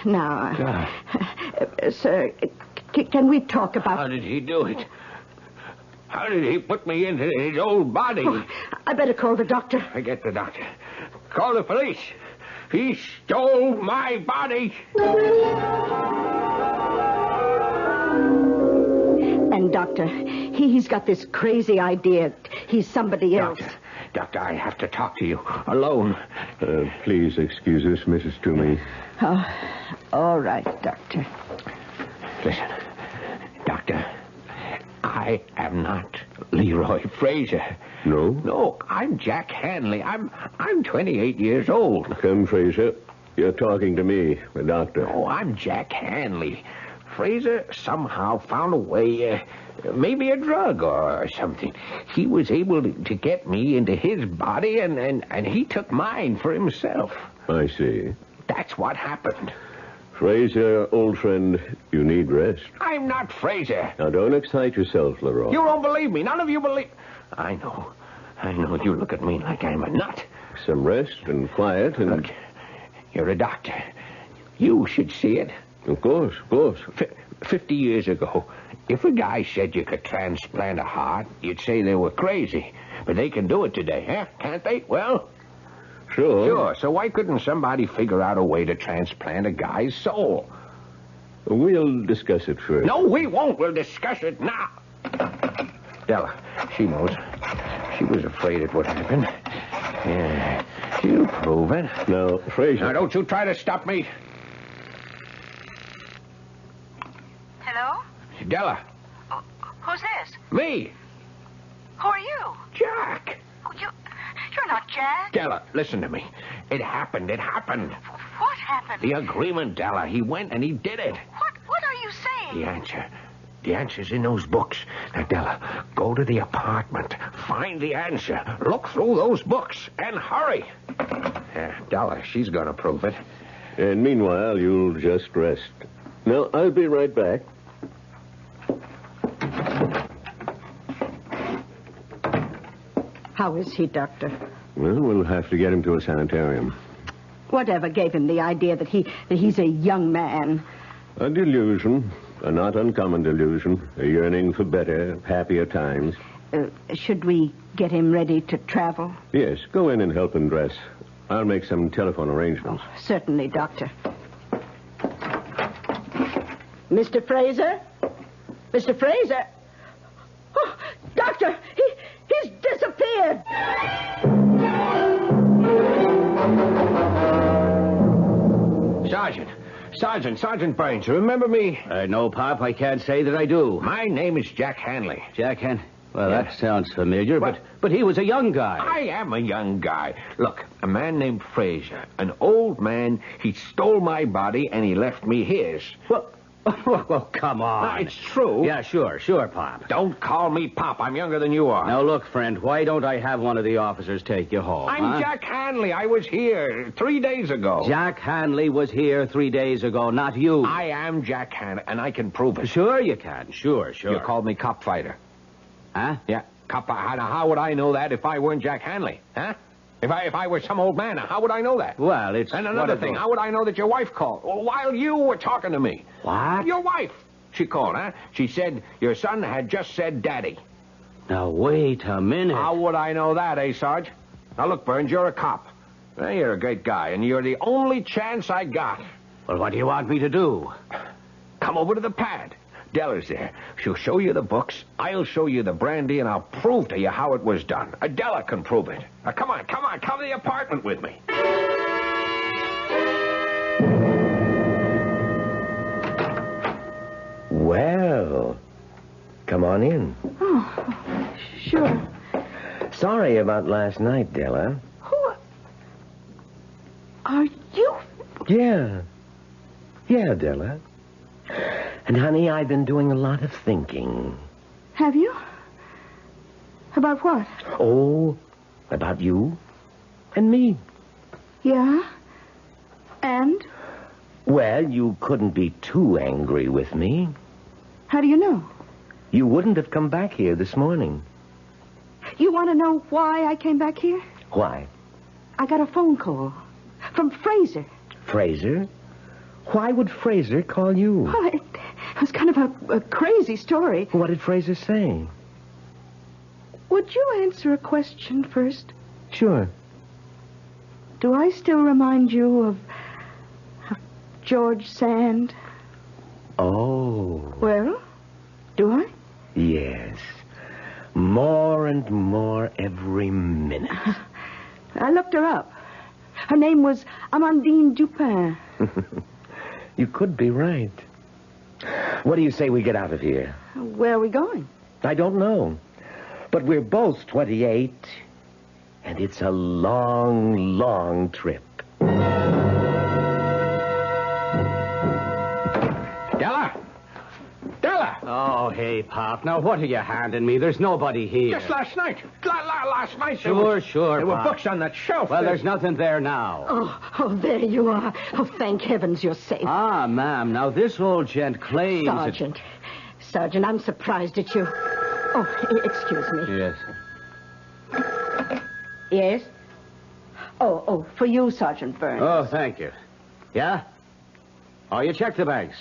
now, God. Sir, can we talk about... How did he do it? How did he put me into his old body? Oh, I better call the doctor. Forget the doctor. Call the police. He stole my body. And, Doctor, he's got this crazy idea. He's somebody else. Doctor, I have to talk to you alone. Please excuse us, Mrs. Toomey. Oh, all right, Doctor. Listen, Doctor, I am not Leroy Fraser. No? No, I'm Jack Hanley. I'm 28 years old. Come, Fraser. You're talking to me, the doctor. Oh, I'm Jack Hanley. Fraser somehow found a way, maybe a drug or something. He was able to get me into his body, and he took mine for himself. I see. That's what happened. Fraser, old friend, you need rest. I'm not Fraser. Now, don't excite yourself, Leroy. You don't believe me. None of you believe... I know. You look at me like I'm a nut. Some rest and quiet and... Look, you're a doctor. You should see it. Of course, of course. 50 years ago, if a guy said you could transplant a heart, you'd say they were crazy. But they can do it today, huh? Can't they? Well... Sure. So why couldn't somebody figure out a way to transplant a guy's soul? We'll discuss it first. No, we won't. We'll discuss it now. Della, she knows. She was afraid it would happen. Yeah, she'll prove it. Now, Fraser... Now, don't you try to stop me. Hello? Della. Who's this? Me. Who are you? Jack. Oh, you're not Jack. Della, listen to me. It happened. What happened? The agreement, Della. He went and he did it. What are you saying? The answer. The answer's in those books. Now, Della, go to the apartment. Find the answer. Look through those books. And hurry. Della, she's going to prove it. And meanwhile, you'll just rest. Now, I'll be right back. How is he, Doctor? Well, we'll have to get him to a sanitarium. Whatever gave him the idea that he's a young man? A delusion. A not uncommon delusion. A yearning for better, happier times. Should we get him ready to travel? Yes, go in and help him dress. I'll make some telephone arrangements. Oh, certainly, Doctor. Mr. Fraser? Mr. Fraser? Oh, Doctor, he's disappeared. Sergeant Burns, you remember me? No, Pop, I can't say that I do. My name is Jack Hanley. Jack Hanley? Well, that sounds familiar, but he was a young guy. I am a young guy. Look, a man named Fraser, an old man, he stole my body and he left me his. Well, come on. It's true. Yeah, sure, Pop. Don't call me Pop. I'm younger than you are. Now, look, friend, why don't I have one of the officers take you home? I'm Jack Hanley. I was here 3 days ago. Jack Hanley was here 3 days ago, not you. I am Jack Hanley, and I can prove it. Sure you can. Sure. You called me cop fighter. Huh? Yeah, cop. How would I know that if I weren't Jack Hanley? Huh? If I were some old man, how would I know that? Well, it's... And another thing, how would I know that your wife called? Well, while you were talking to me. What? Your wife. She called, huh? She said your son had just said daddy. Now, wait a minute. How would I know that, Sarge? Now, look, Burns, you're a cop. Well, you're a great guy, and you're the only chance I got. Well, what do you want me to do? Come over to the pad. Della's there. She'll show you the books. I'll show you the brandy, and I'll prove to you how it was done. Della can prove it. Now, come on. Come to the apartment with me. Well, come on in. Oh, sure. Sorry about last night, Della. Who are you? Yeah, Della. And, honey, I've been doing a lot of thinking. Have you? About what? Oh, about you and me. Yeah? And? Well, you couldn't be too angry with me. How do you know? You wouldn't have come back here this morning. You want to know why I came back here? Why? I got a phone call from Fraser. Fraser? Why would Fraser call you? Well, it was kind of a crazy story. What did Fraser say? Would you answer a question first? Sure. Do I still remind you of George Sand? Oh. Well, do I? Yes. More and more every minute. I looked her up. Her name was Amandine Dupin. You could be right. What do you say we get out of here? Where are we going? I don't know. But we're both 28, and it's a long, long trip. Della! Oh, hey, Pop. Now, what are you handing me? There's nobody here. Just last night. Last night. Sure, There were Pop. books on that shelf. Well, there's nothing there now. Oh, there you are. Oh, thank heavens you're safe. Ah, ma'am. Now, this old gent claims... Sergeant, I'm surprised at you. Oh, excuse me. Yes. Yes? Oh, for you, Sergeant Burns. Oh, thank you. Yeah? Oh, you checked the banks.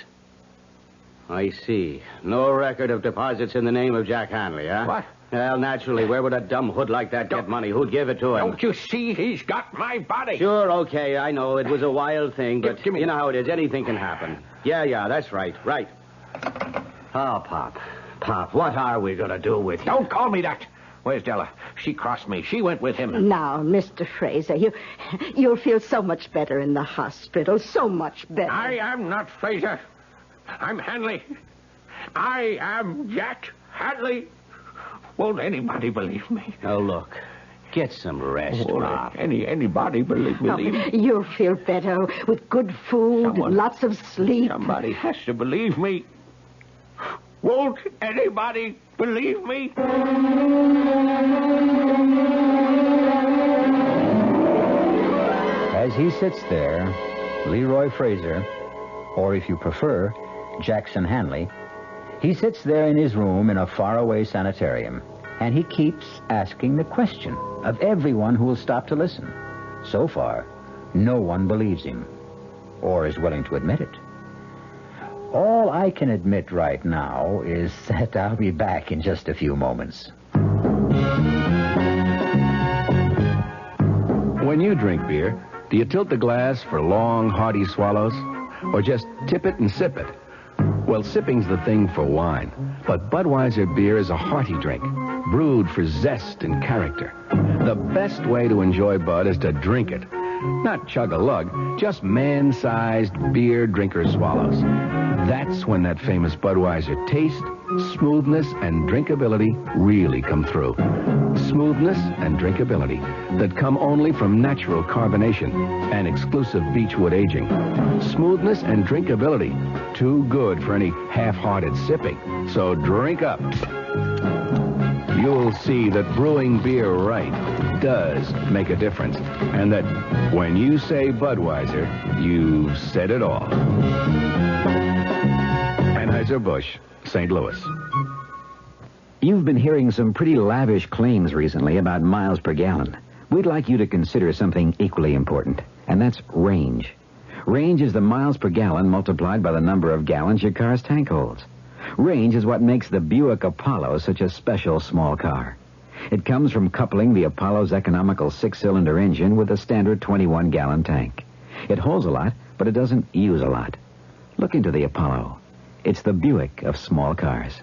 I see. No record of deposits in the name of Jack Hanley, huh? What? Well, naturally, where would a dumb hood like that get money? Who'd give it to him? Don't you see he's got my body? Sure, okay, I know. It was a wild thing, but you know how it is. Anything can happen. Yeah, that's right. Right. Oh, Pop, what are we going to do with you? Don't call me that. Where's Della? She crossed me. She went with him. Now, Mr. Fraser, you'll feel so much better in the hospital. So much better. I am not Fraser. I'm Hanley. I am Jack Hanley. Won't anybody believe me? Oh, look. Get some rest, Pop. Anybody believe me? You'll feel better with good food and lots of sleep. Somebody has to believe me. Won't anybody believe me? As he sits there, Leroy Fraser, or if you prefer, Jackson Hanley, he sits there in his room in a faraway sanitarium, and he keeps asking the question of everyone who will stop to listen. So far, no one believes him, or is willing to admit it. All I can admit right now is that I'll be back in just a few moments. When you drink beer, do you tilt the glass for long, hearty swallows? Or just tip it and sip it? Well, sipping's the thing for wine. But Budweiser beer is a hearty drink, brewed for zest and character. The best way to enjoy Bud is to drink it. Not chug-a-lug, just man-sized beer drinker swallows. That's when that famous Budweiser taste, smoothness, and drinkability really come through. Smoothness and drinkability that come only from natural carbonation and exclusive beechwood aging. Smoothness and drinkability, too good for any half-hearted sipping. So drink up. You'll see that brewing beer right does make a difference, and that when you say Budweiser, you've said it all. Anheuser-Busch, St. Louis. You've been hearing some pretty lavish claims recently about miles per gallon. We'd like you to consider something equally important, and that's range. Range is the miles per gallon multiplied by the number of gallons your car's tank holds. Range is what makes the Buick Apollo such a special small car. It comes from coupling the Apollo's economical 6-cylinder engine with a standard 21-gallon tank. It holds a lot, but it doesn't use a lot. Look into the Apollo. It's the Buick of small cars.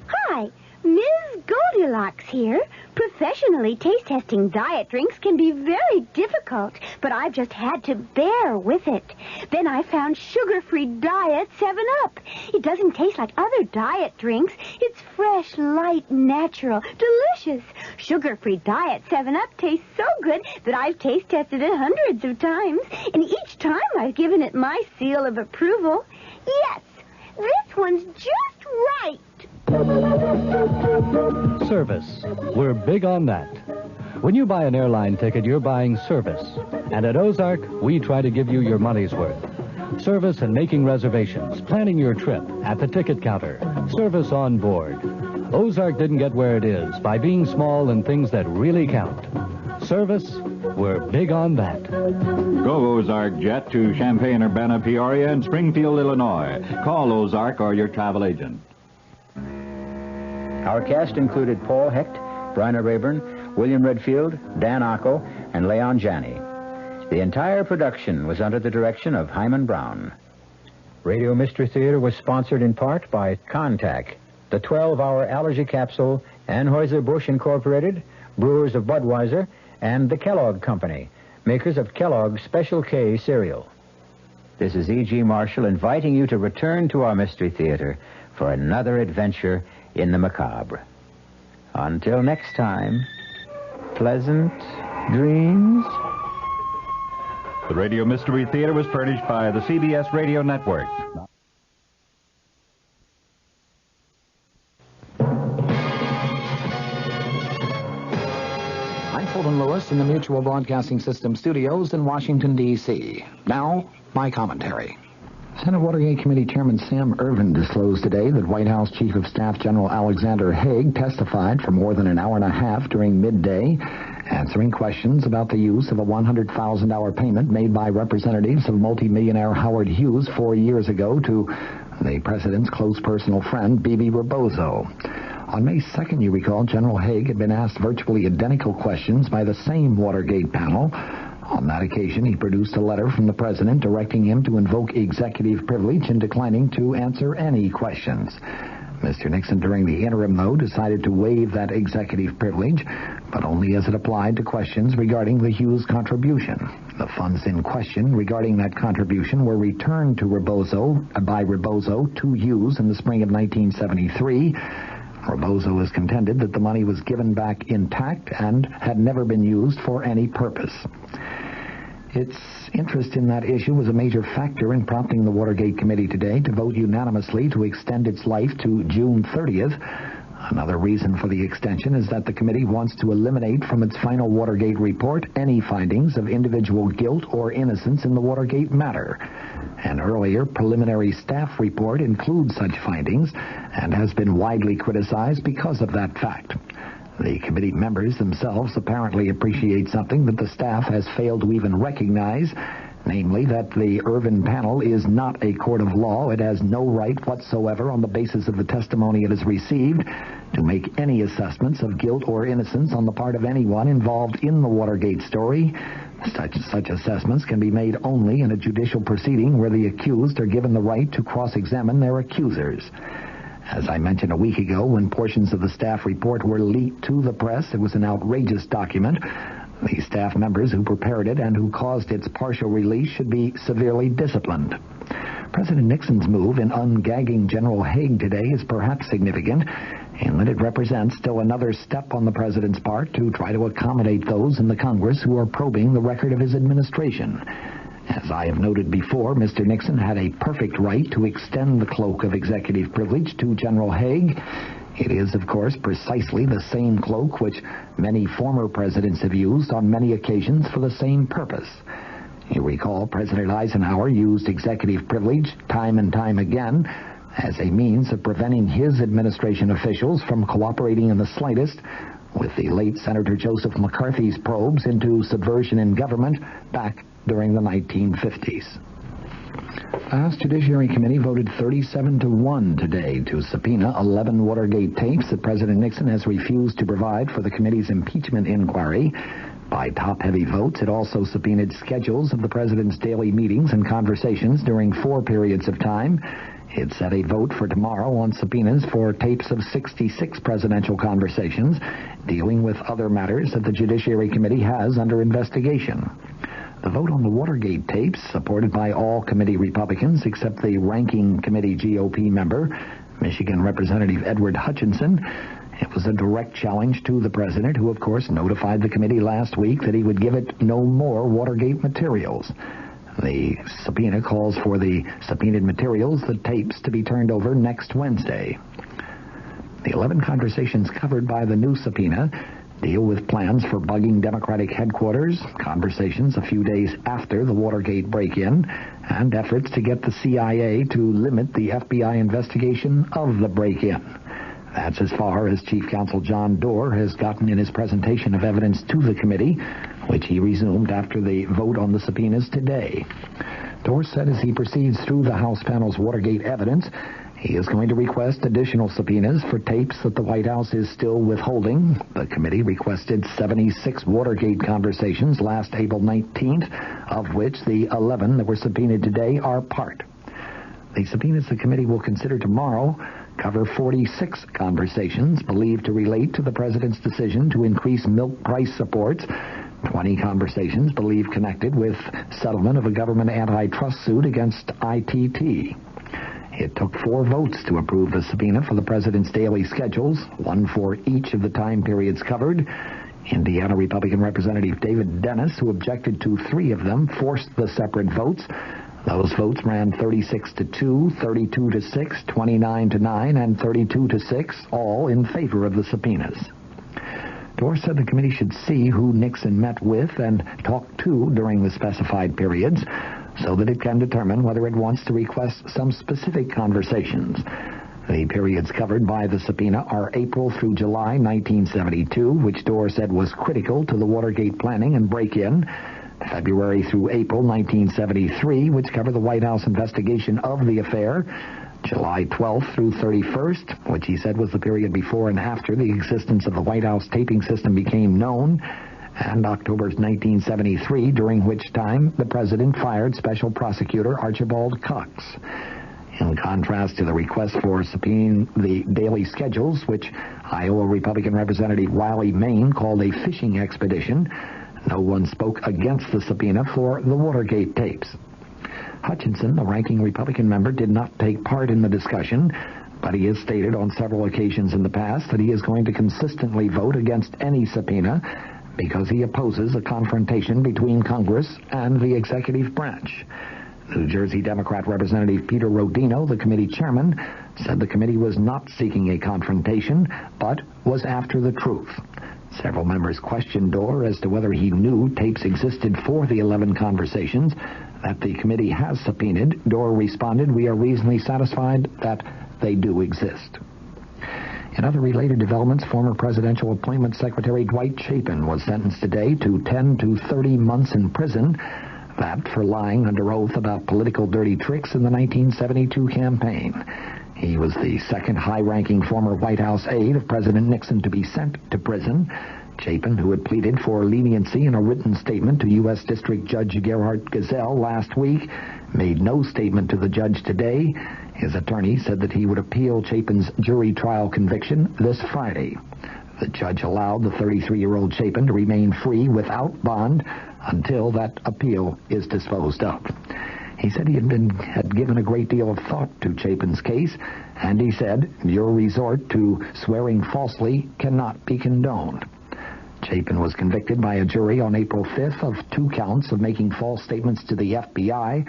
Hi, Ms. Goldilocks here. Professionally taste-testing diet drinks can be very difficult, but I've just had to bear with it. Then I found sugar-free Diet 7-Up. It doesn't taste like other diet drinks. It's fresh, light, natural, delicious. Sugar-free Diet 7-Up tastes so good that I've taste-tested it hundreds of times, and each time I've given it my seal of approval. Yes, this one's just right. Service. We're big on that. When you buy an airline ticket, you're buying service. And at Ozark, we try to give you your money's worth. Service in making reservations, planning your trip, at the ticket counter, service on board. Ozark didn't get where it is by being small in things that really count. Service, we're big on that. Go Ozark Jet to Champaign-Urbana, Peoria, and Springfield, Illinois. Call Ozark or your travel agent. Our cast included Paul Hecht, Bryna Rayburn, William Redfield, Dan Ocko, and Leon Janney. The entire production was under the direction of Himan Brown. Radio Mystery Theater was sponsored in part by Contac, the 12-hour allergy capsule, Anheuser-Busch Incorporated, brewers of Budweiser, and the Kellogg Company, makers of Kellogg's Special K cereal. This is E.G. Marshall inviting you to return to our Mystery Theater for another adventure in the macabre. Until next time, pleasant dreams. The Radio Mystery Theater was furnished by the CBS Radio Network. us in the Mutual Broadcasting System studios in Washington, D.C. Now, my commentary. Senate Watergate Committee Chairman Sam Ervin disclosed today that White House Chief of Staff General Alexander Haig testified for more than an hour and a half during midday, answering questions about the use of a $100,000 payment made by representatives of multimillionaire Howard Hughes 4 years ago to the president's close personal friend, Bibi Rebozo. On May 2nd, you recall, General Haig had been asked virtually identical questions by the same Watergate panel. On that occasion, he produced a letter from the president directing him to invoke executive privilege and declining to answer any questions. Mr. Nixon, during the interim, though, decided to waive that executive privilege, but only as it applied to questions regarding the Hughes contribution. The funds in question regarding that contribution were returned to by Rebozo to Hughes in the spring of 1973. Rebozo has contended that the money was given back intact and had never been used for any purpose. Its interest in that issue was a major factor in prompting the Watergate Committee today to vote unanimously to extend its life to June 30th. Another reason for the extension is that the committee wants to eliminate from its final Watergate report any findings of individual guilt or innocence in the Watergate matter. An earlier preliminary staff report includes such findings and has been widely criticized because of that fact. The committee members themselves apparently appreciate something that the staff has failed to even recognize, namely that the Ervin panel is not a court of law. It has no right whatsoever, on the basis of the testimony it has received, to make any assessments of guilt or innocence on the part of anyone involved in the Watergate story. Such assessments can be made only in a judicial proceeding where the accused are given the right to cross-examine their accusers. As I mentioned a week ago, when portions of the staff report were leaked to the press, it was an outrageous document. The staff members who prepared it and who caused its partial release should be severely disciplined. President Nixon's move in ungagging General Haig today is perhaps significant in that it represents still another step on the president's part to try to accommodate those in the Congress who are probing the record of his administration. As I have noted before, Mr. Nixon had a perfect right to extend the cloak of executive privilege to General Haig. It is, of course, precisely the same cloak which many former presidents have used on many occasions for the same purpose. You recall President Eisenhower used executive privilege time and time again as a means of preventing his administration officials from cooperating in the slightest with the late Senator Joseph McCarthy's probes into subversion in government back during the 1950s. The House Judiciary Committee voted 37-1 today to subpoena 11 Watergate tapes that President Nixon has refused to provide for the committee's impeachment inquiry. By top-heavy votes, it also subpoenaed schedules of the president's daily meetings and conversations during 4 periods of time. It set a vote for tomorrow on subpoenas for tapes of 66 presidential conversations dealing with other matters that the Judiciary Committee has under investigation. The vote on the Watergate tapes, supported by all committee Republicans except the ranking committee GOP member, Michigan Representative Edward Hutchinson, it was a direct challenge to the president, who, of course, notified the committee last week that he would give it no more Watergate materials. The subpoena calls for the subpoenaed materials, the tapes, to be turned over next Wednesday. The 11 conversations covered by the new subpoena deal with plans for bugging Democratic headquarters, conversations a few days after the Watergate break-in, and efforts to get the CIA to limit the FBI investigation of the break-in. That's as far as Chief Counsel John Doerr has gotten in his presentation of evidence to the committee, which he resumed after the vote on the subpoenas today. Doerr said as he proceeds through the House panel's Watergate evidence, he is going to request additional subpoenas for tapes that the White House is still withholding. The committee requested 76 Watergate conversations last April 19th, of which the 11 that were subpoenaed today are part. The subpoenas the committee will consider tomorrow cover 46 conversations believed to relate to the president's decision to increase milk price supports, 20 conversations believed connected with settlement of a government antitrust suit against ITT. It took 4 votes to approve the subpoena for the president's daily schedules, 1 for each of the time periods covered. Indiana Republican Representative David Dennis, who objected to 3 of them, forced the separate votes. Those votes ran 36-2, 32-6, 29-9, and 32-6, all in favor of the subpoenas. Dorr said the committee should see who Nixon met with and talked to during the specified periods so that it can determine whether it wants to request some specific conversations. The periods covered by the subpoena are April through July 1972, which Dorr said was critical to the Watergate planning and break-in, February through April 1973, which covered the White House investigation of the affair, July 12th through 31st, which he said was the period before and after the existence of the White House taping system became known, and October 1973, during which time the president fired Special Prosecutor Archibald Cox. In contrast to the request for subpoenaing the daily schedules, which Iowa Republican Representative Wiley Main called a fishing expedition, no one spoke against the subpoena for the Watergate tapes. Hutchinson, the ranking Republican member, did not take part in the discussion, but he has stated on several occasions in the past that he is going to consistently vote against any subpoena because he opposes a confrontation between Congress and the executive branch. New Jersey Democrat Representative Peter Rodino, the committee chairman, said the committee was not seeking a confrontation, but was after the truth. Several members questioned Dorr as to whether he knew tapes existed for the 11 conversations that the committee has subpoenaed. Dorr responded, "We are reasonably satisfied that they do exist." In other related developments, former presidential appointment secretary Dwight Chapin was sentenced today to 10 to 30 months in prison, that for lying under oath about political dirty tricks in the 1972 campaign. He was the second high-ranking former White House aide of President Nixon to be sent to prison. Chapin, who had pleaded for leniency in a written statement to U.S. District Judge Gerhard Gesell last week, made no statement to the judge today. His attorney said that he would appeal Chapin's jury trial conviction this Friday. The judge allowed the 33-year-old Chapin to remain free without bond until that appeal is disposed of. He said he had given a great deal of thought to Chapin's case, and he said, "Your resort to swearing falsely cannot be condoned." Chapin was convicted by a jury on April 5th of 2 counts of making false statements to the FBI